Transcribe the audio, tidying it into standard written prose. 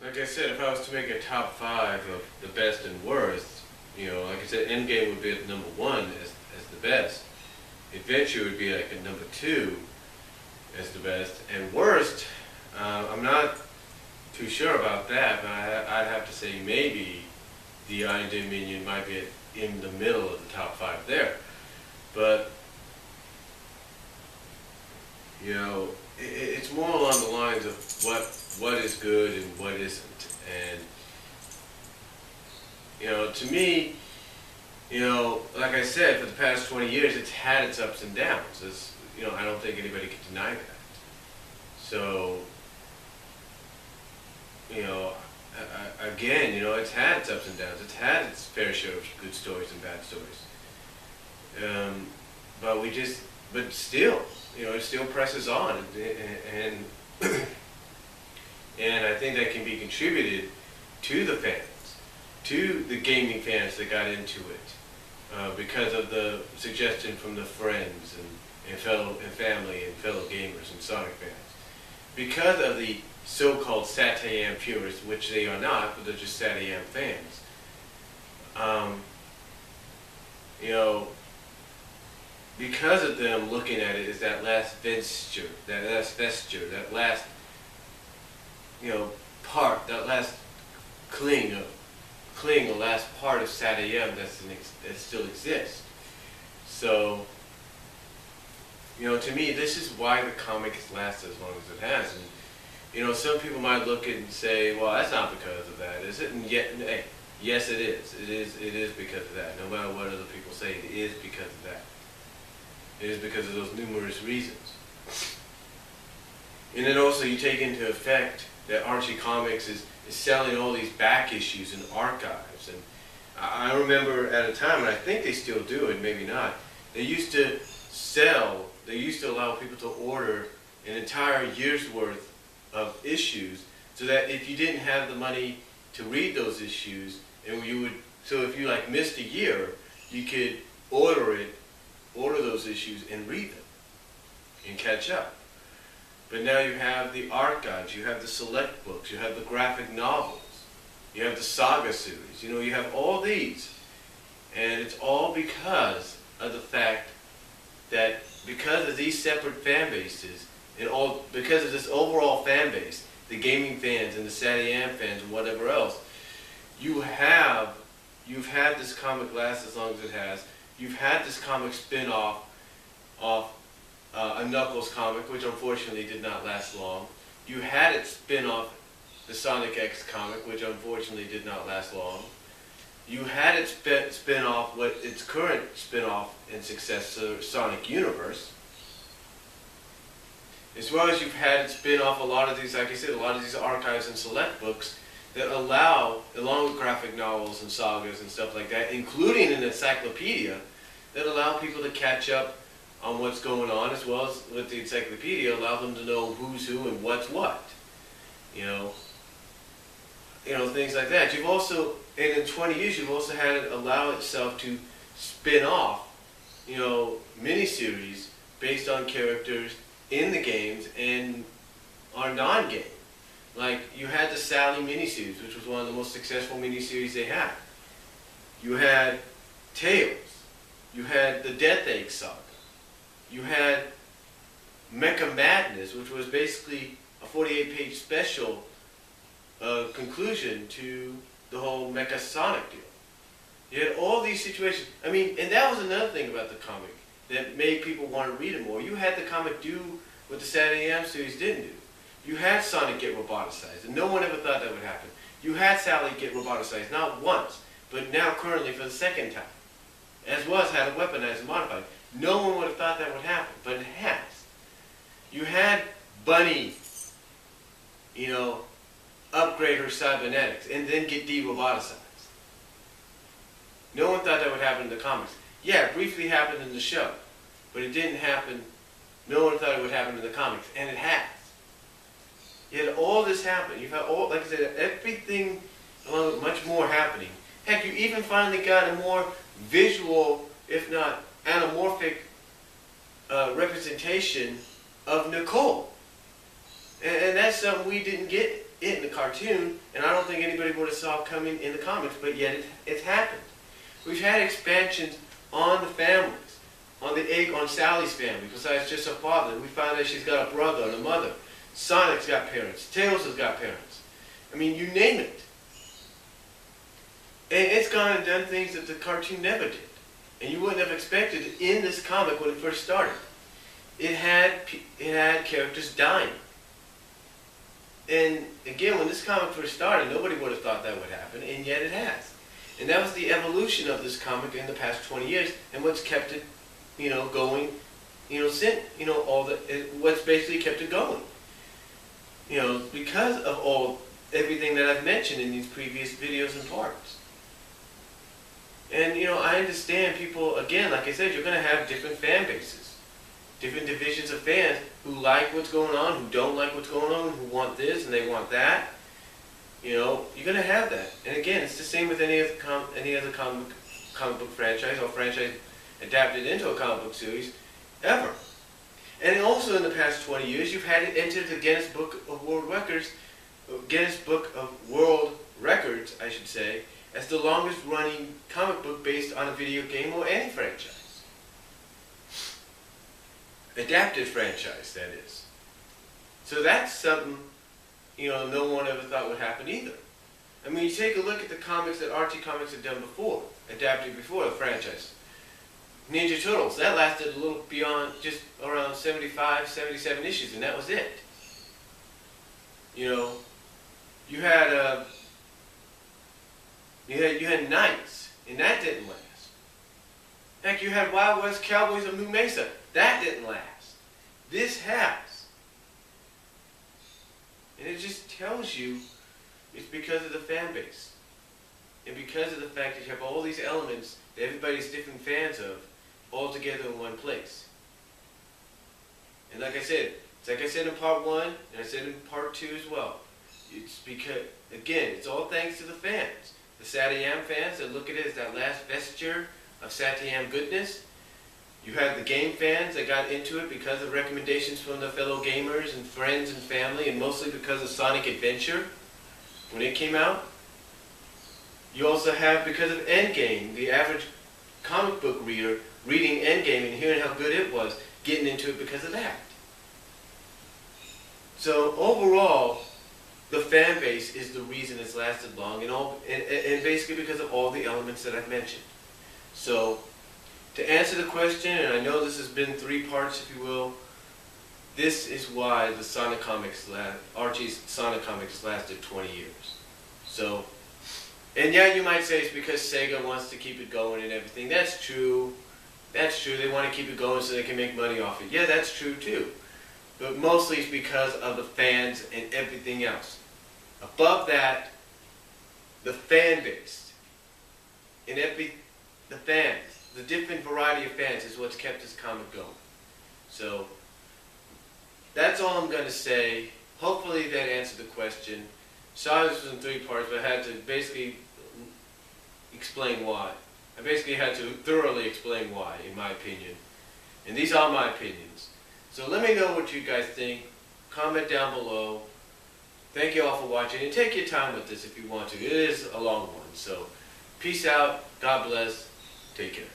Like I said, if I was to make a top 5 of the best and worst, like I said, Endgame would be at number 1 as the best. Adventure would be like at number 2 as the best. And worst, I'm not too sure about that, but I'd have to say maybe the Iron Dominion might be in the middle of the top 5 there. But, it's more along the lines of what is good and what isn't. And, to me, like I said, for the past 20 years, it's had its ups and downs. I don't think anybody can deny that. So, again, it's had its ups and downs. It's had its fair share of good stories and bad stories. But still, it still presses on, and and I think that can be contributed to the fans, to the gaming fans that got into it, because of the suggestion from the friends and family and fellow gamers and Sonic fans, because of the so-called Sat-AM purists, which they are not, but they're just Sat-AM fans. Because of them looking at it as that last vesture, that last part, that last cling, the last part of Sat-AM that still exists. So, to me, this is why the comic has lasted as long as it has. And, some people might look at it and say, well, that's not because of that, is it? And yet, hey, yes, it is. It is because of that. No matter what other people say, it is because of that. It is because of those numerous reasons. And then also you take into effect that Archie Comics is selling all these back issues and archives. And I remember at a time, and I think they still do it, maybe not, they used to allow people to order an entire year's worth of issues, so that if you didn't have the money to read those issues, so if you missed a year, you could order those issues and read them and catch up. But now you have the archives, you have the select books, you have the graphic novels, you have the saga series, you have all these. And it's all because of the fact that because of these separate fan bases, because of this overall fan base, the gaming fans and the Sat-AM fans and whatever else, you've had this comic last as long as it has. You've had this comic spin-off of a Knuckles comic, which unfortunately did not last long. You had it spin-off the Sonic X comic, which unfortunately did not last long. You had it spin-off its current spin-off and successor, Sonic Universe. As well as you've had it spin off a lot of these, like I said, a lot of these archives and select books that allow, along with graphic novels and sagas and stuff like that, including an encyclopedia, that allow people to catch up on what's going on, as well as with the encyclopedia, allow them to know who's who and what's what. Things like that. You've also, and in 20 years, you've also had it allow itself to spin off, miniseries based on characters in the games and are non-game. Like, you had the Sally miniseries, which was one of the most successful miniseries they had. You had Tails. You had the Death Egg Saga. You had Mecha Madness, which was basically a 48-page special conclusion to the whole Mecha Sonic deal. You had all these situations. And that was another thing about the comic that made people want to read it more. You had the comic do what the Sat-AM series didn't do. You had Sonic get roboticized, and no one ever thought that would happen. You had Sally get roboticized, not once, but now currently for the second time, as well as had it weaponized and modified. No one would have thought that would happen, but it has. You had Bunny, upgrade her cybernetics, and then get de-roboticized. No one thought that would happen in the comics. Yeah, it briefly happened in the show, but it didn't happen. No one thought it would happen in the comics, and it has. You had all this happen. You've had all, like I said, everything along with much more happening. Heck, you even finally got a more visual, if not anamorphic, representation of Nicole. And that's something we didn't get in the cartoon, and I don't think anybody would have saw it coming in the comics, but yet it's happened. We've had expansions on the families, on Sally's family, besides just her father. We find that she's got a brother and a mother. Sonic's got parents. Tails has got parents. I mean, you name it. And it's gone and done things that the cartoon never did. And you wouldn't have expected in this comic when it first started. It had characters dying. And again, when this comic first started, nobody would have thought that would happen, and yet it has. And that was the evolution of this comic in the past 20 years, and what's kept it, going, since, what's basically kept it going. Because of everything that I've mentioned in these previous videos and parts. And, I understand people, again, like I said, you're going to have different fan bases. Different divisions of fans who like what's going on, who don't like what's going on, who want this and they want that. You're going to have that. And again, it's the same with any other comic book franchise or franchise adapted into a comic book series ever. And also in the past 20 years, you've had it enter the Guinness Book of World Records, I should say, as the longest running comic book based on a video game or any franchise. Adapted franchise, that is. So that's something, no one ever thought would happen either. I mean, you take a look at the comics that Archie Comics had done before, adapted before the franchise. Ninja Turtles, that lasted a little beyond, just around 75, 77 issues, and that was it. You had Knights, and that didn't last. Heck, you had Wild West Cowboys of New Mesa. That didn't last. This has. And it just tells you it's because of the fan base. And because of the fact that you have all these elements that everybody's different fans of all together in one place. And like I said in part 1, and I said in part 2 as well. It's because, again, it's all thanks to the fans. The Satyam fans that look at it as that last vesture of Satyam goodness. You had the game fans that got into it because of recommendations from their fellow gamers and friends and family, and mostly because of Sonic Adventure when it came out. You also have, because of Endgame, the average comic book reader reading Endgame and hearing how good it was, getting into it because of that. So overall, the fan base is the reason it's lasted long, and basically because of all the elements that I've mentioned. So, to answer the question, and I know this has been 3 parts, if you will, this is why the Archie's Sonic Comics lasted 20 years. So, and yeah, you might say it's because Sega wants to keep it going and everything. That's true. That's true. They want to keep it going so they can make money off it. Yeah, that's true too. But mostly it's because of the fans and everything else. Above that, the fan base. And the fans. The different variety of fans is what's kept this comic going. So, that's all I'm going to say. Hopefully that answered the question. Sorry this was in 3 parts, but I had to basically explain why. I basically had to thoroughly explain why, in my opinion. And these are my opinions. So let me know what you guys think. Comment down below. Thank you all for watching. And take your time with this if you want to. It is a long one. So, peace out. God bless. Take care.